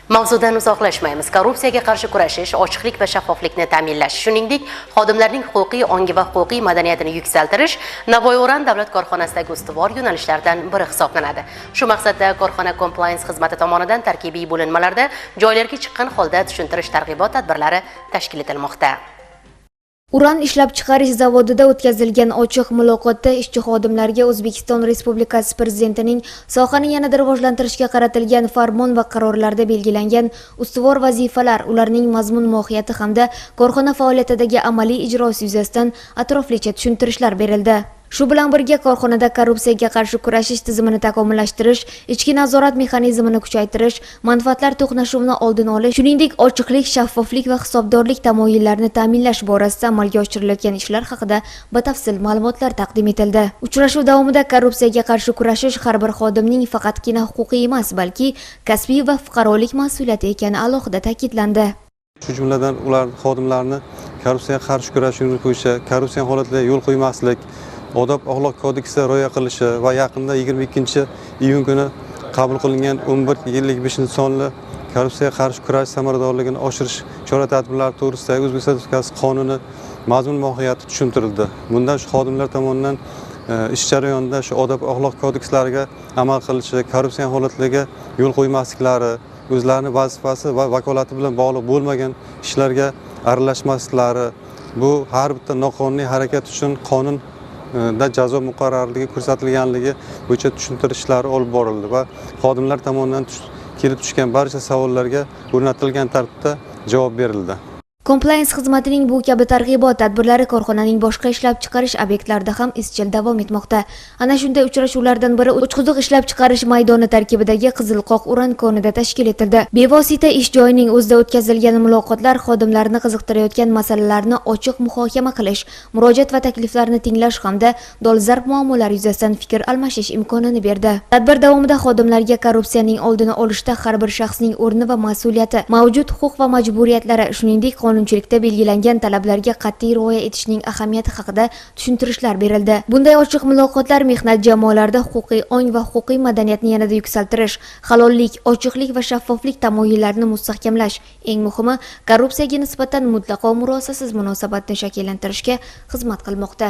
Mavzudan uzoqlashmaymiz. Korrupsiyaga qarshi kurashish, ochiqlik va shaffoflikni ta'minlash, shuningdek, xodimlarning huquqiy ongi va huquqiy madaniyatini yuksaltirish Navoiy Uran davlat korxonasidagi ustuvor yo'nalishlardan biri hisoblanadi. Shu maqsadda korxona compliance xizmati tomonidan tarkibiy bo'linmalarda joylarga chiqqan holda tushuntirish targ'ibot tadbirlari tashkil etilmoqda. Uran ishlab chiqarish zavodida o'tkazilgan ochiq muloqotda ishchi xodimlarga O'zbekiston Respublikasi Prezidentining sohani yanada rivojlantirishga qaratilgan farmon va qarorlarda belgilangan ustuvor vazifalar, ularning mazmun mohiyati hamda korxona faoliyatidagi amaliy ijrosi yuzasidan atroflicha tushuntirishlar berildi. Shu bilan birga korxonada korrupsiyaga qarshi kurashish tizimini takomillashtirish, ichki nazorat mexanizmini kuchaytirish, manfaatlar to'qnashuvini oldini olish, shuningdek ochiqlik, shaffoflik va hisobdorlik tamoyillarini ta'minlash borasida amalga oshirilayotgan ishlar haqida batafsil ma'lumotlar taqdim etildi. Uchrashuv davomida korrupsiyaga qarshi kurashish har bir xodimning faqatgina huquqiy emas, balki kasbiy va fuqarolik mas'uliyati ekani alohida ta'kidlandi. Shu jumladan ular xodimlarni korrupsiyaga qarshi kurash yo'lini qo'yishi, korrupsiya holatlarga yo'l qo'ymaslik, odob-axloq kodeksiga rioya qilishi va yaqinda 22-iyun kuni qabul qilingan 11/55 sonli korrupsiyaga qarshi kurash samaradorligini oshirish chora-tadbirlari to'g'risidagi O'zbekiston Respublikasi qonuni mazmun mohiyati tushuntirildi. Bunda shu xodimlar tomonidan ish jarayonida shu odob-axloq kodekslariga amal qilishi, korrupsiya holatlariga yo'l qo'ymasliklari, o'zlarining vazifasi va vakolati bilan bog'liq bo'lmagan ishlarga aralashmasliklari, bu har bitta noqonuniy harakat uchun qonun da jazo muqarrarligi ko'rsatilganligi bo'yicha tushuntirish ishlari olib borildi va xodimlar tomonidan kelib tushgan barcha savollarga o'rnatilgan tartibda javob berildi. Compliance xizmatining bu kabi targ'ibot tadbirlari korxonaning boshqa ishlab chiqarish obyektlarida ham izchil davom etmoqda. Ana shunday uchrashuvlardan biri Uchquduq ishlab chiqarish maydoni tarkibidagi Qizilqoq Uran konida tashkil etildi. Bevosita ish joyining o'zida o'tkazilgan muloqotlar xodimlarni qiziqtirayotgan masalalarni ochiq muhokama qilish, murojaat va takliflarni tinglash hamda dolzarb muammolar yuzasidan fikr almashish imkonini berdi. Tadbir davomida xodimlarga korrupsiyaning oldini olishda har bir shaxsning o'rni va mas'uliyati, mavjud huquq va majburiyatlari, shuningdek qonunchilikda belgilangan talablarga qat'iy rioya etishning ahamiyati haqida tushuntirishlar berildi. Bunday ochiq muloqotlar mehnat jamoalarida huquqiy ong va huquqiy madaniyatni yanada yuksaltirish, halollik, ochiqlik va shaffoflik tamoyillarini mustahkamlash, eng muhimi korrupsiyaga nisbatan mutlaqo murosasiz munosabatni shakllantirishga xizmat qilmoqda.